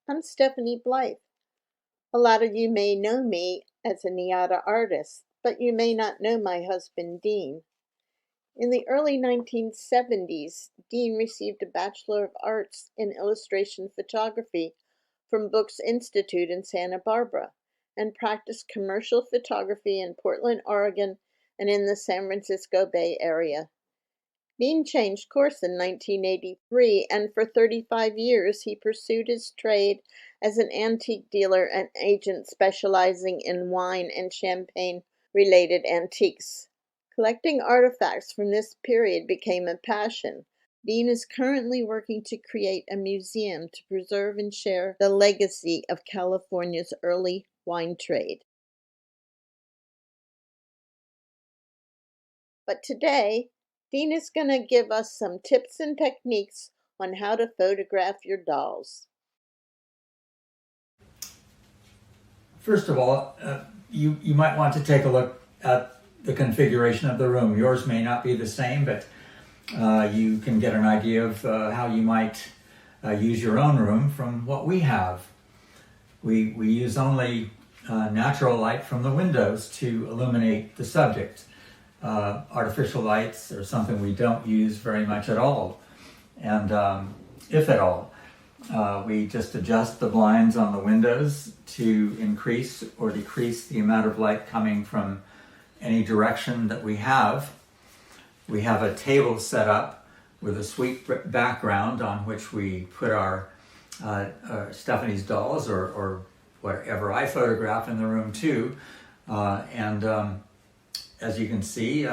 I'm Stephanie Blythe. A lot of you may know me as a NIADA artist, but you may not know my husband, Dean. In the early 1970s, Dean received a Bachelor of Arts in Illustration Photography from Books Institute in Santa Barbara and practiced commercial photography in Portland, Oregon, and in the San Francisco Bay Area. Dean changed course in 1983, and for 35 years he pursued his trade as an antique dealer and agent specializing in wine and champagne-related antiques. Collecting artifacts from this period became a passion. Dean is currently working to create a museum to preserve and share the legacy of California's early wine trade. But today, Dean is going to give us some tips and techniques on how to photograph your dolls. First of all, you might want to take a look at the configuration of the room. Yours may not be the same, but you can get an idea of how you might use your own room from what we have. We use only natural light from the windows to illuminate the subject. Artificial lights are something we don't use very much at all, and if at all. We just adjust the blinds on the windows to increase or decrease the amount of light coming from any direction that we have. We have a table set up with a sweet background on which we put our Stephanie's dolls or whatever I photograph in the room too, as you can see,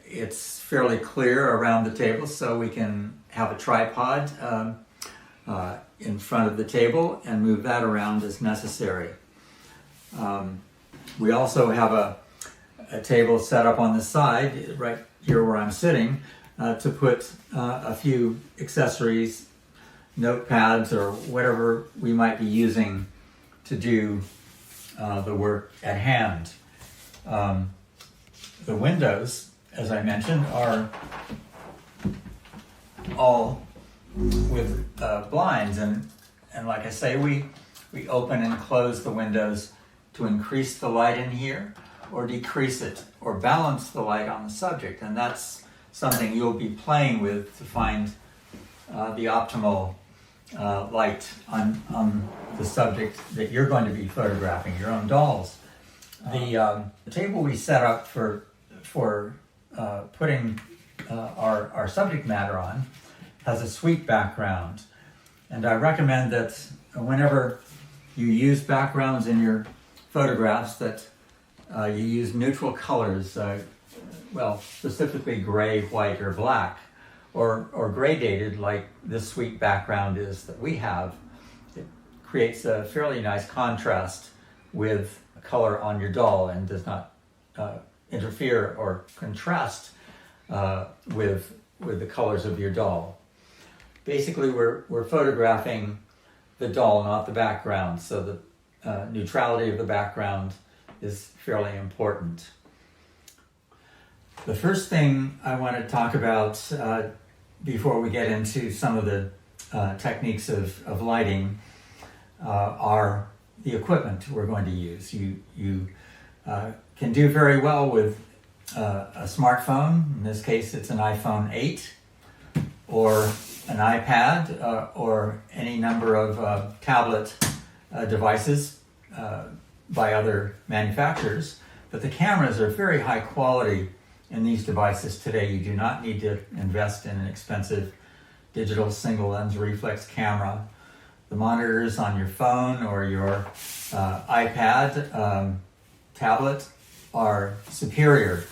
it's fairly clear around the table, so we can have a tripod in front of the table and move that around as necessary. We also have a table set up on the side, right here where I'm sitting, to put a few accessories, notepads, or whatever we might be using to do the work at hand. The windows, as I mentioned, are all with blinds, and like I say, we open and close the windows to increase the light in here or decrease it or balance the light on the subject, and that's something you'll be playing with to find the optimal light on the subject that you're going to be photographing, your own dolls. The table we set up for putting our subject matter on has a sweet background, and I recommend that whenever you use backgrounds in your photographs that you use neutral colors, specifically gray, white, or black, or gradated like this sweet background is that we have. It creates a fairly nice contrast with color on your doll and does not interfere or contrast with the colors of your doll. Basically, we're photographing the doll, not the background, so the neutrality of the background is fairly important. The first thing I want to talk about before we get into some of the techniques of lighting are the equipment we're going to use. You can do very well with a smartphone. In this case, it's an iPhone 8 or an iPad or any number of tablet devices by other manufacturers. But the cameras are very high quality in these devices today. You do not need to invest in an expensive digital single lens reflex camera. The monitors on your phone or your iPad tablet are superior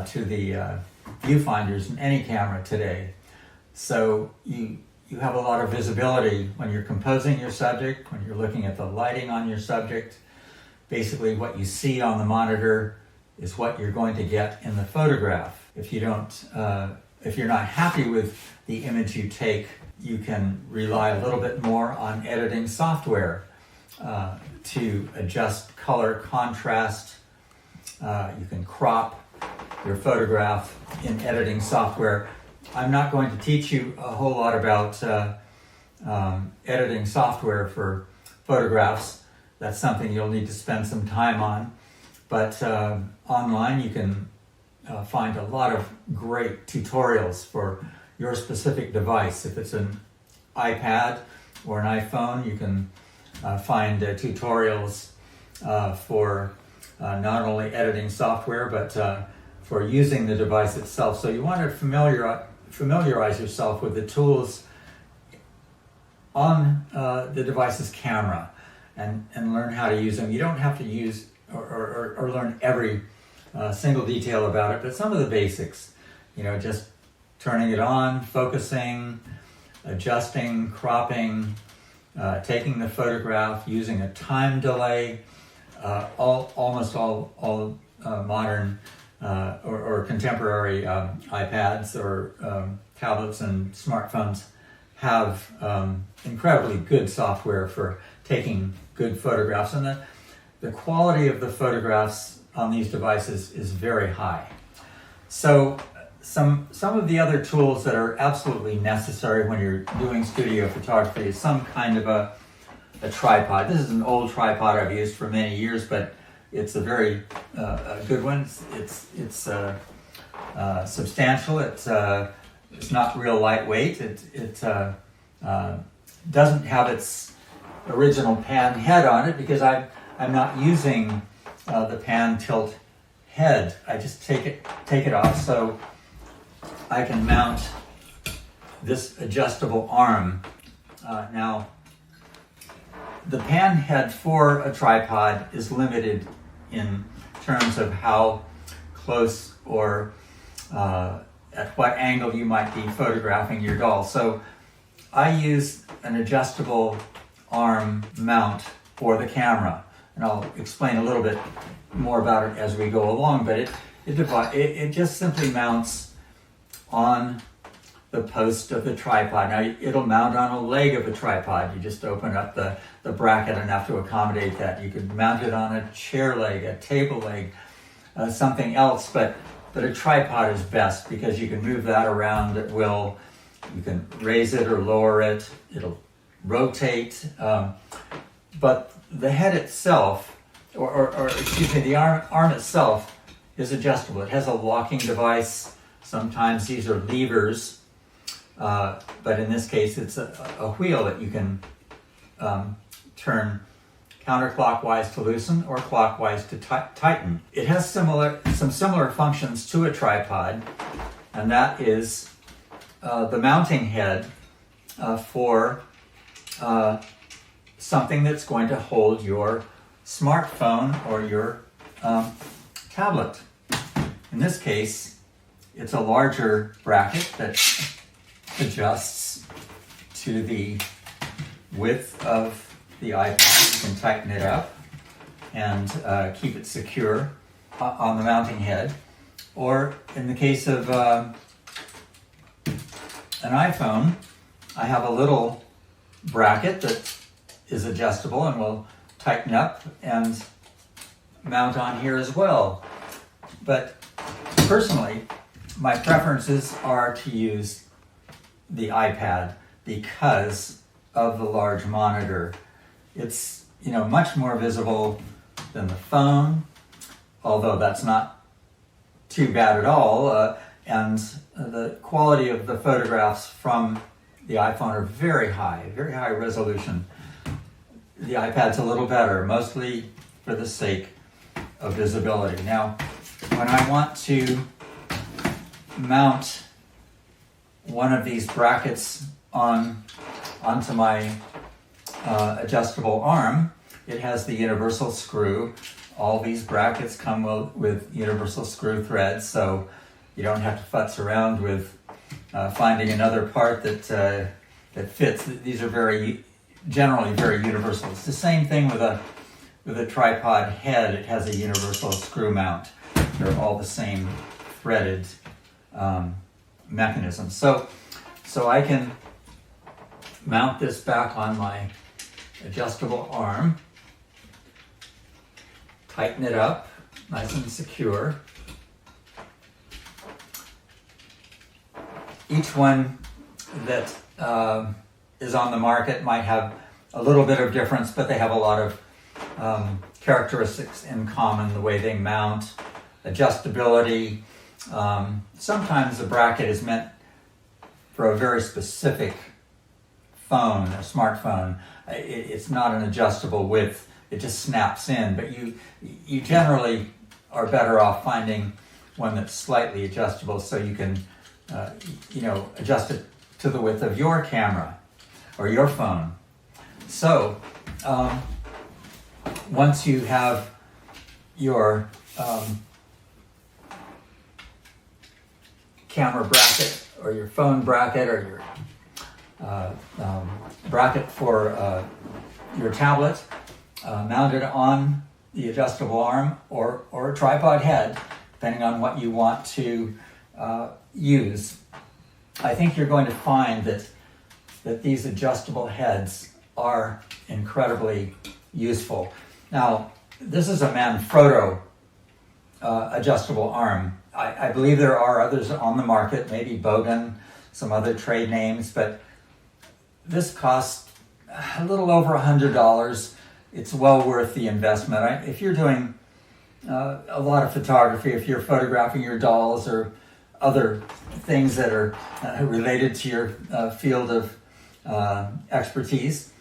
to the viewfinders in any camera today. So you have a lot of visibility when you're composing your subject, when you're looking at the lighting on your subject. Basically what you see on the monitor is what you're going to get in the photograph. If you're not happy with the image you take, you can rely a little bit more on editing software to adjust color contrast. You can crop your photograph in editing software. I'm not going to teach you a whole lot about editing software for photographs, that's something you'll need to spend some time on. But online you can find a lot of great tutorials for your specific device. If it's an iPad or an iPhone, you can find tutorials for not only editing software, but for using the device itself. So you want to familiarize yourself with the tools on the device's camera and learn how to use them. You don't have to use or learn every single detail about it, but some of the basics, just turning it on, focusing, adjusting, cropping, taking the photograph, using a time delay. Almost all modern or contemporary iPads or tablets and smartphones have incredibly good software for taking good photographs, and the quality of the photographs on these devices is very high. So some of the other tools that are absolutely necessary when you're doing studio photography is some kind of a tripod. This is an old tripod I've used for many years, but it's a very good one. It's substantial. It's not real lightweight. It doesn't have its original pan head on it because I'm not using the pan tilt head. I just take it off so I can mount this adjustable arm. Now, the pan head for a tripod is limited in terms of how close or at what angle you might be photographing your doll. So I use an adjustable arm mount for the camera, and I'll explain a little bit more about it as we go along, but it just simply mounts on the post of the tripod. Now, it'll mount on a leg of a tripod. You just open up the bracket enough to accommodate that. You could mount it on a chair leg, a table leg, something else, but a tripod is best because you can move that around at will. You can raise it or lower it. It'll rotate. But the head itself, or excuse me, the arm itself is adjustable. It has a locking device. Sometimes these are levers, but in this case it's a wheel that you can turn counterclockwise to loosen or clockwise to tighten. It has some similar functions to a tripod, and that is the mounting head for something that's going to hold your smartphone or your tablet. In this case, it's a larger bracket that adjusts to the width of the iPad. You can tighten it up and keep it secure on the mounting head. Or in the case of an iPhone, I have a little bracket that is adjustable and will tighten up and mount on here as well. But personally, my preferences are to use the iPad because of the large monitor. It's much more visible than the phone, although that's not too bad at all. And the quality of the photographs from the iPhone are very high resolution. The iPad's a little better, mostly for the sake of visibility. Now, when I want to mount one of these brackets onto my adjustable arm, it has the universal screw. All these brackets come with universal screw threads, so you don't have to futz around with finding another part that fits. These are generally very universal. It's the same thing with a tripod head. It has a universal screw mount. They're all the same threaded mechanism. So I can mount this back on my adjustable arm, tighten it up nice and secure. Each one that is on the market might have a little bit of difference, but they have a lot of characteristics in common, the way they mount, adjustability. Sometimes a bracket is meant for a very specific phone, a smartphone. It's not an adjustable width, it just snaps in, but you generally are better off finding one that's slightly adjustable so you can adjust it to the width of your camera or your phone. So once you have your camera bracket or your phone bracket or your bracket for your tablet mounted on the adjustable arm or a tripod head, depending on what you want to use, I think you're going to find that these adjustable heads are incredibly useful. Now, this is a Manfrotto adjustable arm. I believe there are others on the market, maybe Bogan, some other trade names, but this costs a little over $100. It's well worth the investment. If you're doing a lot of photography, if you're photographing your dolls or other things that are related to your field of expertise,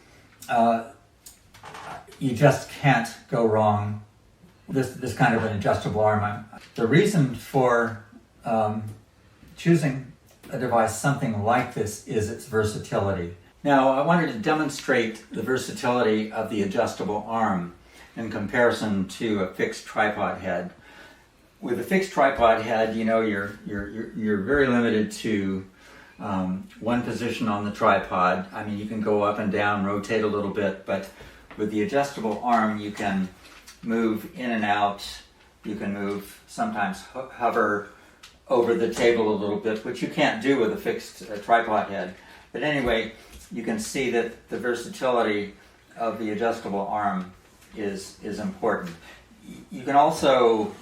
you just can't go wrong with this kind of an adjustable arm. The reason for choosing a device something like this is its versatility. Now, I wanted to demonstrate the versatility of the adjustable arm in comparison to a fixed tripod head. With a fixed tripod head, you're very limited to one position on the tripod. I mean, you can go up and down, rotate a little bit, but with the adjustable arm, you can move in and out. You can move, sometimes hover over the table a little bit, which you can't do with a fixed tripod head. But anyway, you can see that the versatility of the adjustable arm is important. You can also,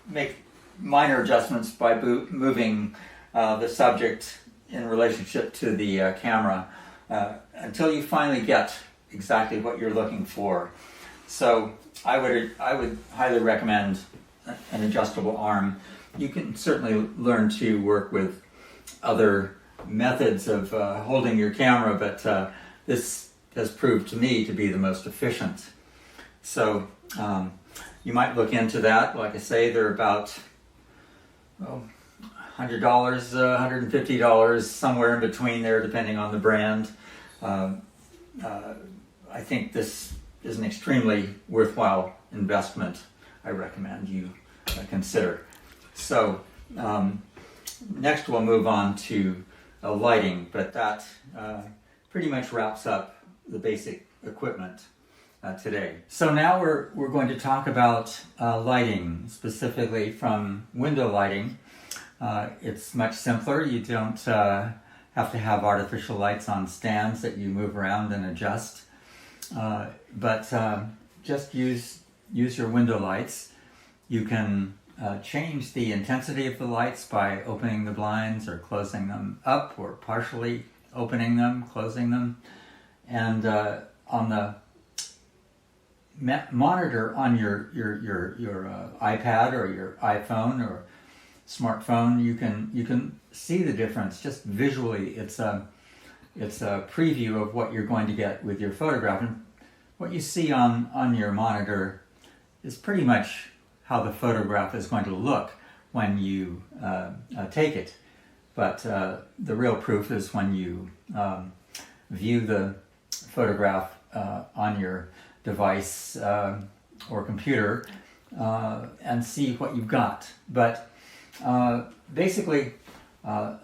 make minor adjustments by moving the subject in relationship to the camera until you finally get exactly what you're looking for. So I would highly recommend an adjustable arm. You can certainly learn to work with other methods of holding your camera, but this has proved to me to be the most efficient. So you might look into that. Like I say, they're about $100, $150, somewhere in between there, depending on the brand. I think this is an extremely worthwhile investment. I recommend you consider. So next we'll move on to lighting, but that pretty much wraps up the basic equipment today. So now we're going to talk about lighting, specifically from window lighting. It's much simpler. You don't have to have artificial lights on stands that you move around and adjust, but just use your window lights. You can change the intensity of the lights by opening the blinds or closing them up, or partially opening them, closing them. And on the monitor on your iPad or your iPhone or smartphone, you can see the difference just visually. It's a preview of what you're going to get with your photograph. And what you see on your monitor is pretty much how the photograph is going to look when you take it. But the real proof is when you view the photograph on your device or computer and see what you've got. But basically,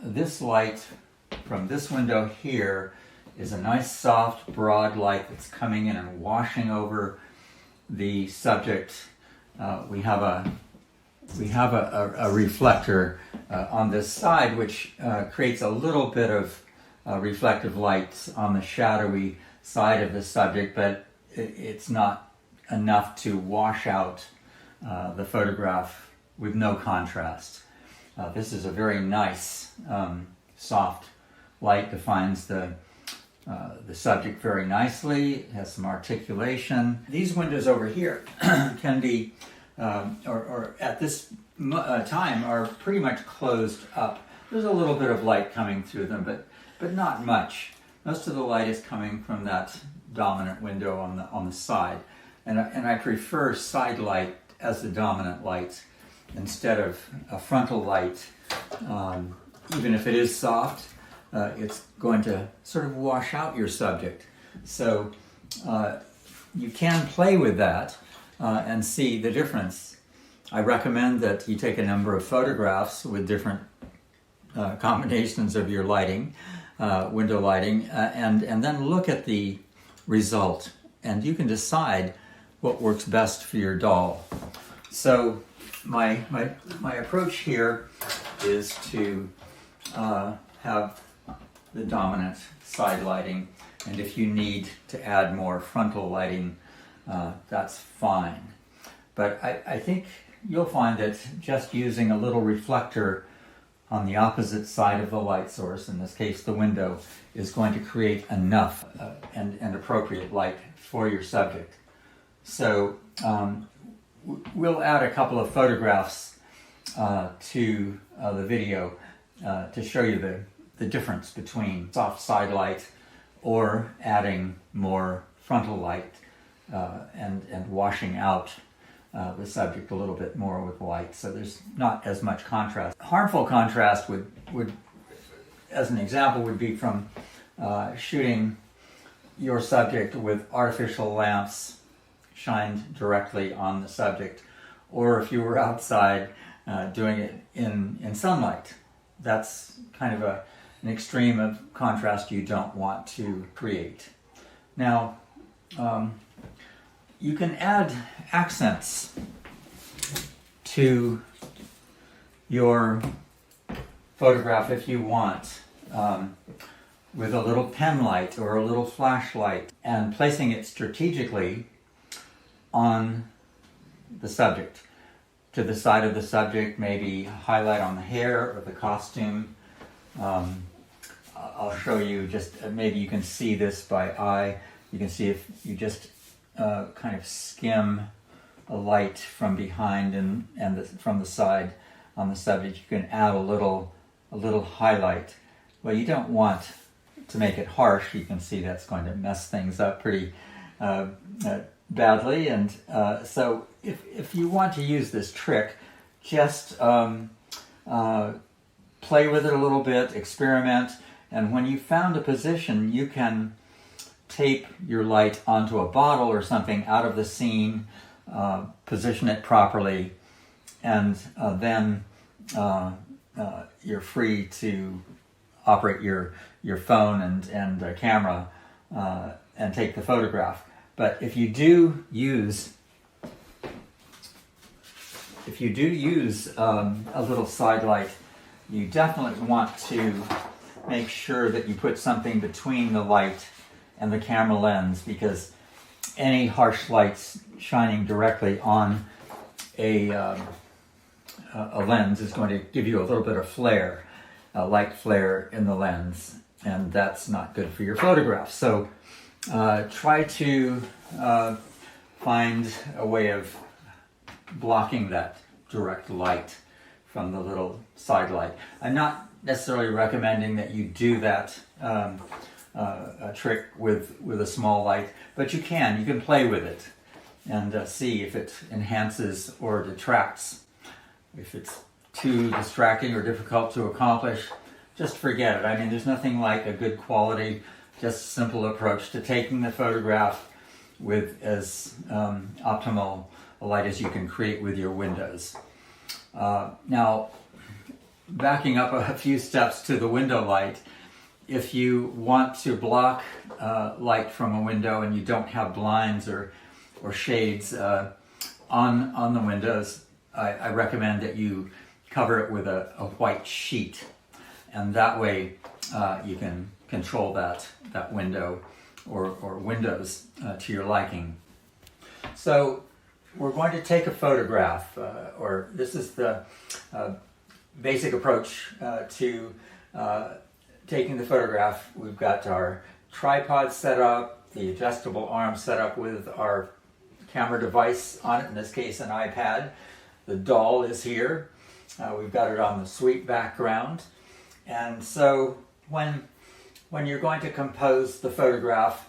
this light from this window here is a nice, soft, broad light that's coming in and washing over the subject. We have a reflector on this side, which creates a little bit of reflective light on the shadowy side of the subject, but it's not enough to wash out the photograph with no contrast. This is a very nice, soft light, defines the the subject very nicely. It has some articulation. These windows over here can be, or at this time, are pretty much closed up. There's a little bit of light coming through them, but not much. Most of the light is coming from that dominant window on the side, and I prefer side light as the dominant light instead of a frontal light. Even if it is soft, it's going to sort of wash out your subject. So you can play with that and see the difference. I recommend that you take a number of photographs with different combinations of your lighting, window lighting, and then look at the result, and you can decide what works best for your doll. So my approach here is to have the dominant side lighting, and if you need to add more frontal lighting, that's fine. But I think you'll find that just using a little reflector on the opposite side of the light source, in this case the window, is going to create enough and appropriate light for your subject. So we'll add a couple of photographs to the video to show you the difference between soft side light or adding more frontal light and washing out the subject a little bit more with light, so there's not as much contrast. Harmful contrast would, as an example, would be from shooting your subject with artificial lamps shined directly on the subject, or if you were outside doing it in sunlight. That's kind of an extreme of contrast you don't want to create. Now, you can add accents to your photograph if you want, with a little pen light or a little flashlight, and placing it strategically on the subject. To the side of the subject, maybe highlight on the hair or the costume. I'll show you just, maybe you can see this by eye. You can see if you just kind of skim a light from behind and from the side on the subject, you can add a little highlight. Well, you don't want to make it harsh. You can see that's going to mess things up pretty badly, and so if you want to use this trick, just play with it a little bit, experiment, and when you found a position, you can tape your light onto a bottle or something out of the scene, position it properly, and then you're free to operate your phone and camera and take the photograph. But if you do use a little side light, you definitely want to make sure that you put something between the light and the camera lens, because any harsh lights shining directly on a lens is going to give you a little bit of flare, a light flare in the lens, and that's not good for your photograph. So try to find a way of blocking that direct light from the little side light. I'm not necessarily recommending that you do that a trick with a small light, but you can play with it and see if it enhances or detracts. If it's too distracting or difficult to accomplish, just forget it. I mean, there's nothing like a good quality, just simple approach to taking the photograph with as optimal a light as you can create with your windows. Now, backing up a few steps to the window light, if you want to block light from a window and you don't have blinds or shades on the windows, I recommend that you cover it with a white sheet, and that way you can control that window or windows to your liking. So we're going to take a photograph, or this is the basic approach to taking the photograph. We've got our tripod set up, the adjustable arm set up with our camera device on it, in this case an iPad. The doll is here. We've got it on the sweet background. And so when you're going to compose the photograph,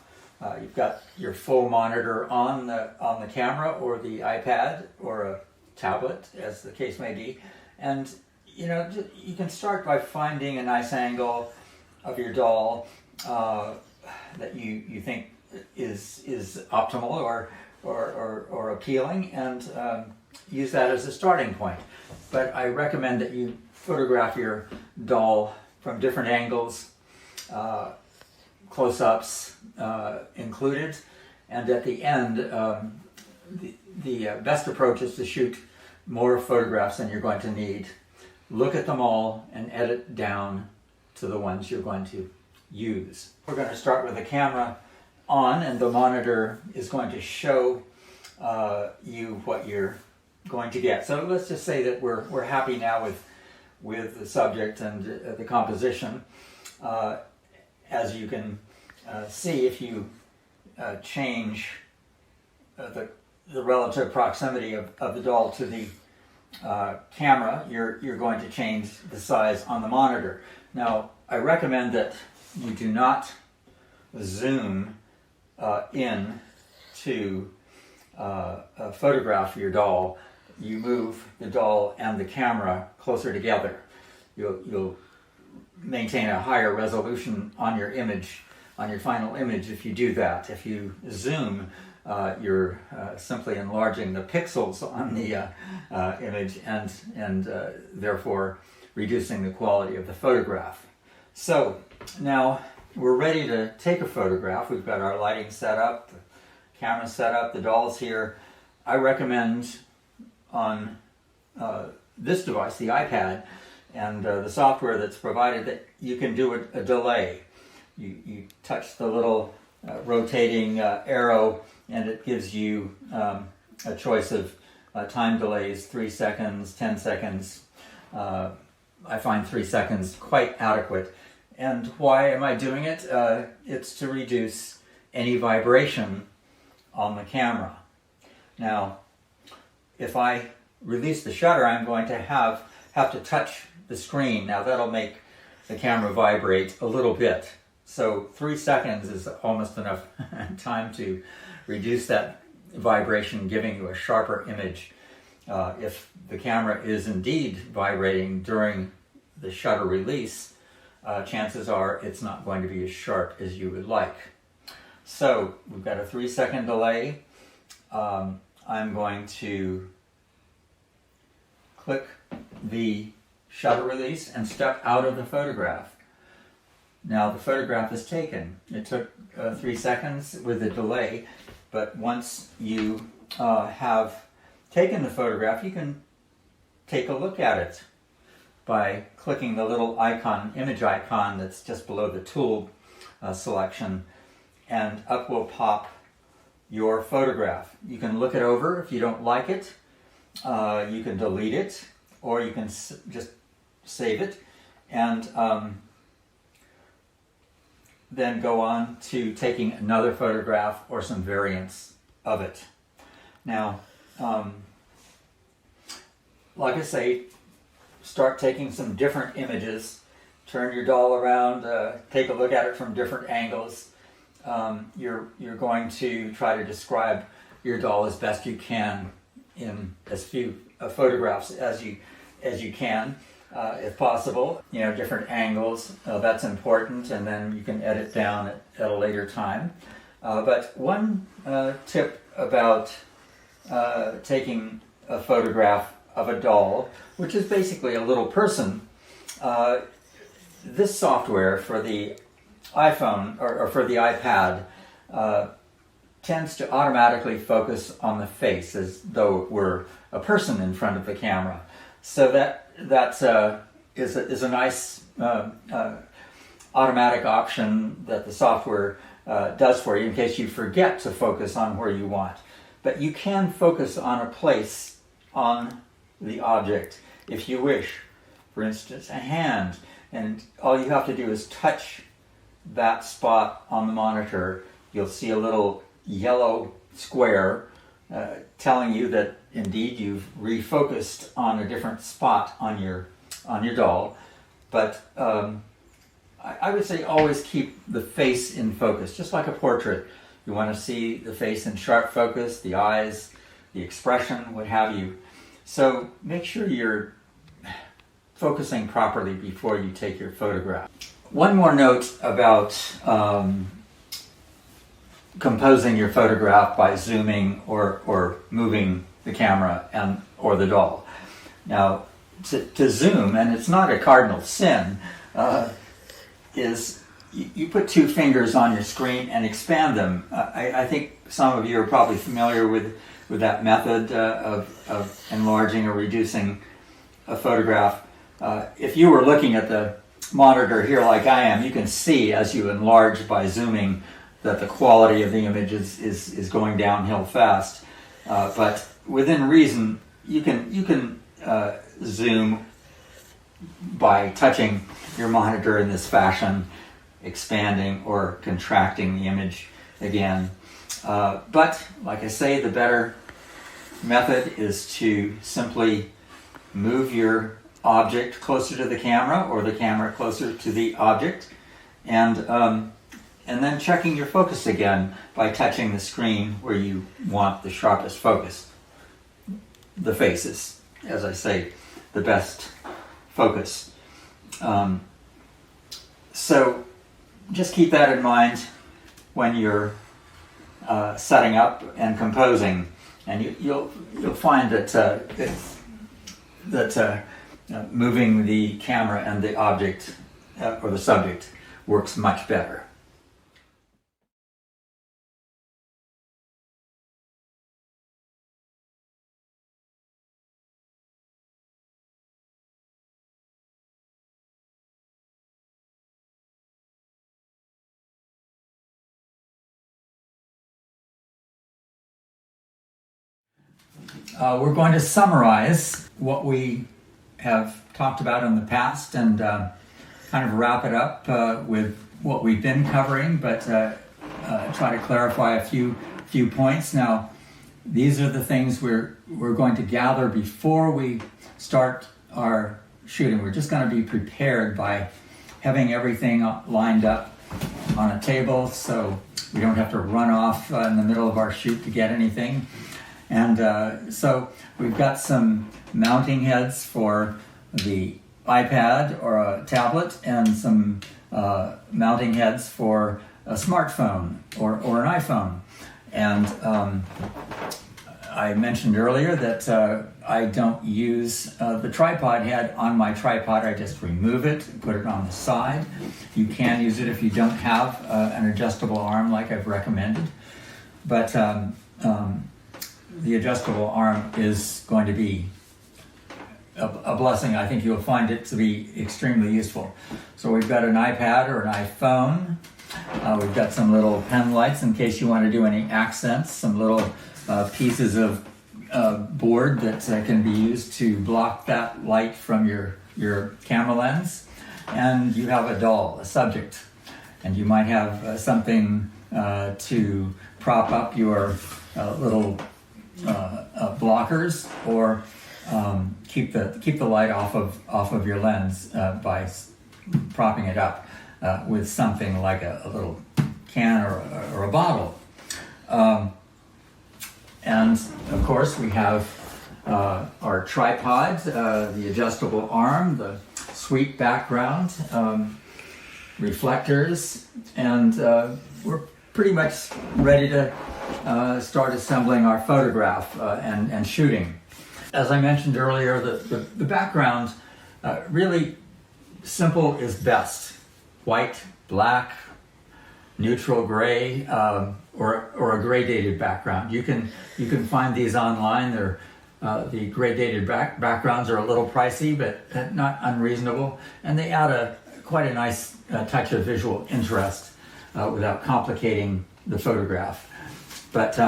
you've got your full monitor on the camera or the iPad or a tablet, as the case may be. And you can start by finding a nice angle of your doll that you think is optimal or appealing, and use that as a starting point. But I recommend that you photograph your doll from different angles, close-ups included, and at the end, the best approach is to shoot more photographs than you're going to need. Look at them all and edit down to the ones you're going to use. We're going to start with the camera on, and the monitor is going to show you what you're going to get. So let's just say that we're happy now with the subject and the composition. As you can see, if you change the relative proximity of the doll to the camera, you're going to change the size on the monitor. Now, I recommend that you do not zoom in to photograph your doll. You move the doll and the camera closer together. You'll maintain a higher resolution on your image, on your final image, if you do that. If you zoom, you're simply enlarging the pixels on the image and therefore reducing the quality of the photograph. So now we're ready to take a photograph. We've got our lighting set up, the camera set up, the doll's here. I recommend on this device, the iPad, and the software that's provided, that you can do a delay. You touch the little rotating arrow, and it gives you a choice of time delays, 3 seconds, 10 seconds. I find 3 seconds quite adequate. And why am I doing it? It's to reduce any vibration on the camera. Now, if I release the shutter, I'm going to have to touch the screen. Now that'll make the camera vibrate a little bit. So 3 seconds is almost enough time to reduce that vibration, giving you a sharper image. If the camera is indeed vibrating during the shutter release, chances are it's not going to be as sharp as you would like. So we've got a 3 second delay. I'm going to click the shutter release and step out of the photograph. Now the photograph is taken. It took 3 seconds with a delay, but once you have taken the photograph, you can take a look at it by clicking the little icon, image icon that's just below the tool selection, and up will pop your photograph. You can look it over. If you don't like it, you can delete it, or you can just save it, and then go on to taking another photograph or some variants of it. Now, like I say, start taking some different images, turn your doll around, take a look at it from different angles. You're going to try to describe your doll as best you can in as few photographs as you can, if possible. Different angles, that's important, and then you can edit down at a later time. But one tip about taking a photograph of a doll, which is basically a little person, this software for the iPhone or for the iPad tends to automatically focus on the face as though it were a person in front of the camera. So that is a nice automatic option that the software does for you in case you forget to focus on where you want. But you can focus on a place on the object if you wish. For instance, a hand, and all you have to do is touch that spot on the monitor, you'll see a little yellow square telling you that indeed you've refocused on a different spot on your doll. But I would say always keep the face in focus, just like a portrait. You want to see the face in sharp focus, the eyes, the expression, what have you. So make sure you're focusing properly before you take your photograph. One more note about composing your photograph by zooming or moving the camera or the doll. Now, to zoom, and it's not a cardinal sin, is you put two fingers on your screen and expand them. I think some of you are probably familiar with that method of enlarging or reducing a photograph. If you were looking at the monitor here like I am, you can see as you enlarge by zooming that the quality of the image is going downhill fast. But within reason, you can zoom by touching your monitor in this fashion, expanding or contracting the image again. But like I say, the better method is to simply move your object closer to the camera or the camera closer to the object, and then checking your focus again by touching the screen where you want the sharpest focus. The face is, as I say, the best focus. So just keep that in mind when you're setting up and composing, and you'll find that moving the camera and the object or the subject works much better. We're going to summarize what we have talked about in the past and kind of wrap it up with what we've been covering, but try to clarify a few points. Now, these are the things we're going to gather before we start our shooting. We're just going to be prepared by having everything lined up on a table so we don't have to run off in the middle of our shoot to get anything. And so we've got some mounting heads for the iPad or a tablet and some mounting heads for a smartphone or an iPhone. And I mentioned earlier that I don't use the tripod head on my tripod. I just remove it and put it on the side. You can use it if you don't have an adjustable arm like I've recommended. But the adjustable arm is going to be a blessing. I think you'll find it to be extremely useful. So we've got an iPad or an iPhone. We've got some little pen lights in case you want to do any accents, some little pieces of board that can be used to block that light from your camera lens. And you have a doll, a subject. And you might have something to prop up your little blockers, or keep the light off of your lens by propping it up with something like a little can or a bottle. And of course we have our tripod, the adjustable arm, the sweep background, reflectors, and we're pretty much ready to start assembling our photograph and shooting. As I mentioned earlier, the background, really simple is best. White, black, neutral gray, or a gradated background. You can find these online. The gradated backgrounds are a little pricey, but not unreasonable, and they add quite a nice touch of visual interest without complicating the photograph. But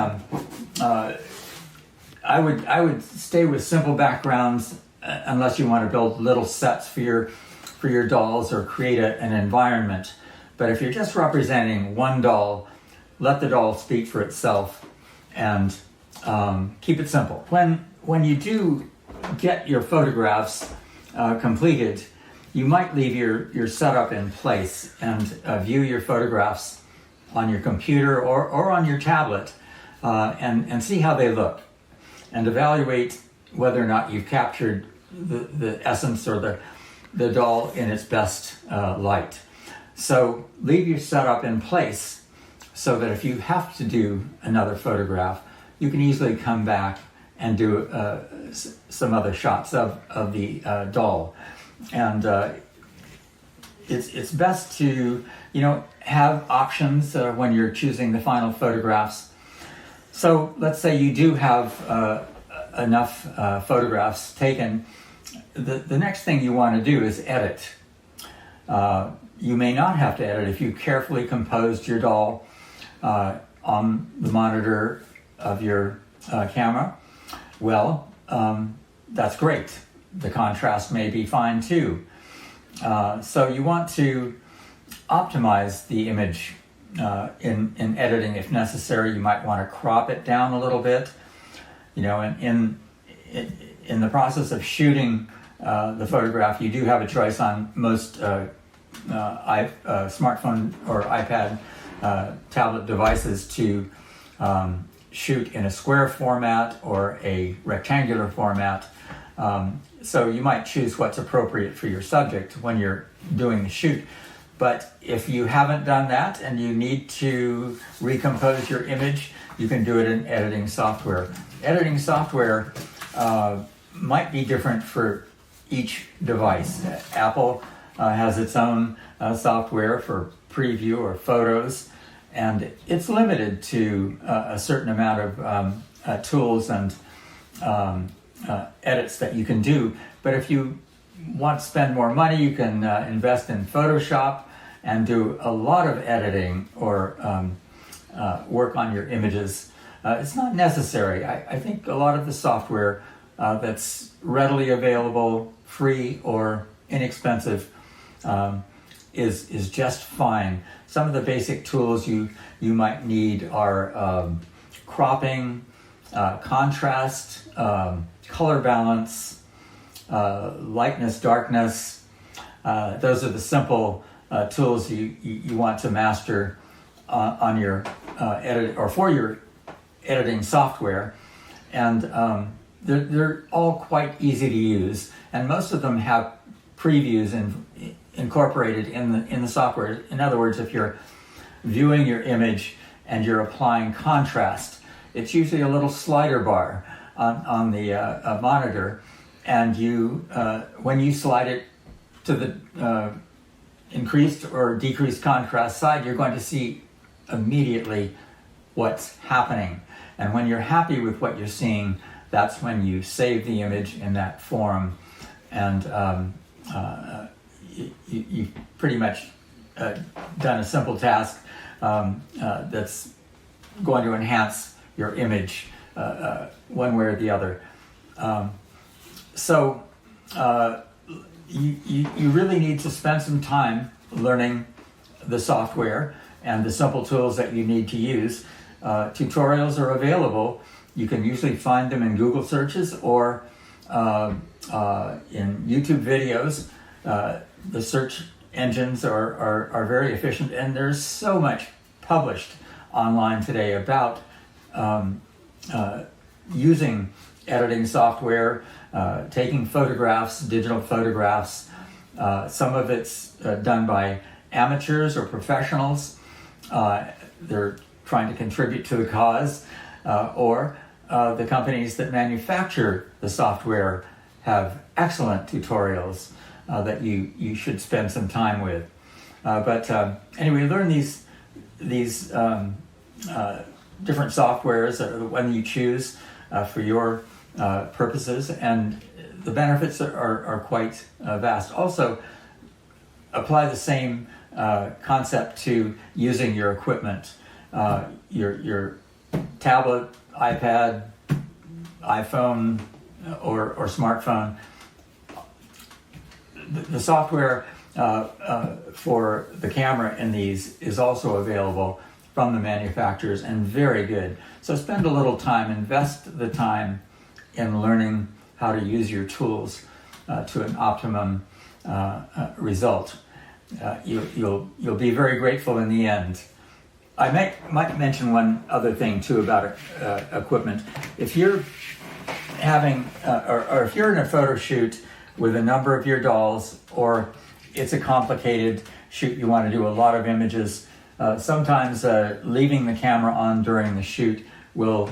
I would stay with simple backgrounds unless you want to build little sets for your dolls or create an environment. But if you're just representing one doll, let the doll speak for itself, and keep it simple. When you do get your photographs completed, you might leave your setup in place and view your photographs on your computer or on your tablet, and see how they look, and evaluate whether or not you've captured the essence or the doll in its best light. So leave your setup in place so that if you have to do another photograph, you can easily come back and do some other shots of the doll. And it's best to, have options when you're choosing the final photographs. So let's say you do have enough photographs taken. The next thing you want to do is edit. You may not have to edit if you carefully composed your doll on the monitor of your camera. Well, that's great. The contrast may be fine too. So you want to optimize the image in editing if necessary. You might want to crop it down a little bit. In the process of shooting the photograph, you do have a choice on most smartphone or iPad tablet devices to shoot in a square format or a rectangular format. So you might choose what's appropriate for your subject when you're doing the shoot. But if you haven't done that and you need to recompose your image, you can do it in editing software. Editing software might be different for each device. Apple has its own software for preview or photos, and it's limited to a certain amount of tools and edits that you can do. But if you want to spend more money, you can invest in Photoshop and do a lot of editing or work on your images. It's not necessary. I think a lot of the software that's readily available, free or inexpensive, is just fine. Some of the basic tools you might need are cropping, contrast, color balance, lightness, darkness. Those are the simple tools you want to master on your edit or for your editing software, and they're all quite easy to use, and most of them have previews incorporated in the software. In other words, if you're viewing your image and you're applying contrast, it's usually a little slider bar on the monitor, and when you slide it to the increased or decreased contrast side, you're going to see immediately what's happening. And when you're happy with what you're seeing, that's when you save the image in that form, and you've pretty much done a simple task that's going to enhance your image one way or the other. So you really need to spend some time learning the software and the simple tools that you need to use. Tutorials are available. You can usually find them in Google searches or in YouTube videos. The search engines are very efficient, and there's so much published online today about using editing software, taking photographs, digital photographs. Some of it's done by amateurs or professionals. They're trying to contribute to the cause, or the companies that manufacture the software have excellent tutorials that you should spend some time with. But anyway, learn these different softwares, the one you choose for your purposes, and the benefits are quite vast. Also, apply the same concept to using your equipment, your tablet, iPad, iPhone, or smartphone. The software for the camera in these is also available from the manufacturers and very good. So spend a little time, invest the time in learning how to use your tools to an optimum result. You'll be very grateful in the end. I might mention one other thing too about equipment. If you're having, or if you're in a photo shoot with a number of your dolls, or it's a complicated shoot, you want to do a lot of images, sometimes leaving the camera on during the shoot will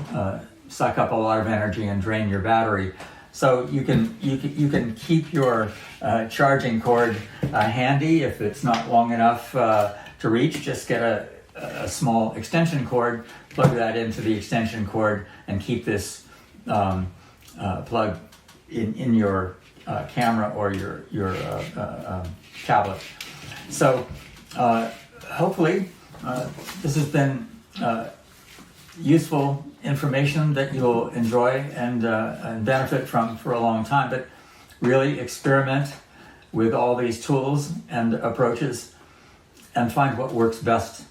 suck up a lot of energy and drain your battery. So you can keep your charging cord handy. If it's not long enough to reach, just get a small extension cord, plug that into the extension cord, and keep this plug in your camera or your tablet. So hopefully this has been useful information that you'll enjoy and benefit from for a long time. But really experiment with all these tools and approaches and find what works best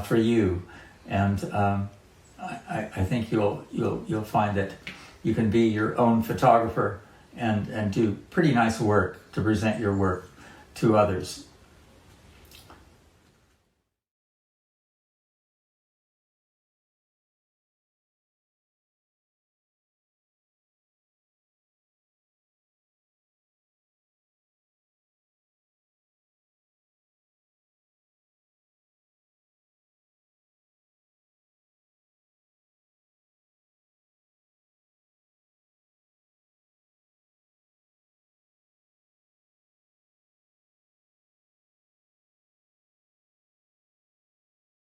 for you. And I think you'll find that you can be your own photographer and do pretty nice work to present your work to others.